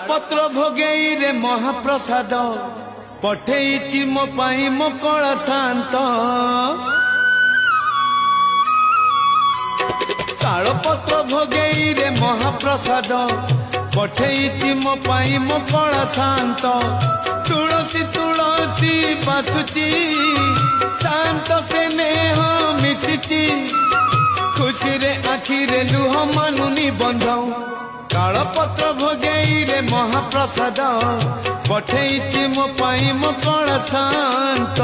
पत्र भोगेई रे महाप्रसाद पठेइची मो पाई मो कला शांत ताल पत्र भोगेई रे महाप्रसाद पठेइची मो पाई मो कला शांत तुलसी तुलसी बासुची शांत से नेह मिशिची खुशी रे आखि रे लुह मानुनी बंधौ काल पत्र भोगेई रे महाप्रसाद पठेइची मो पाई मो कला शांत।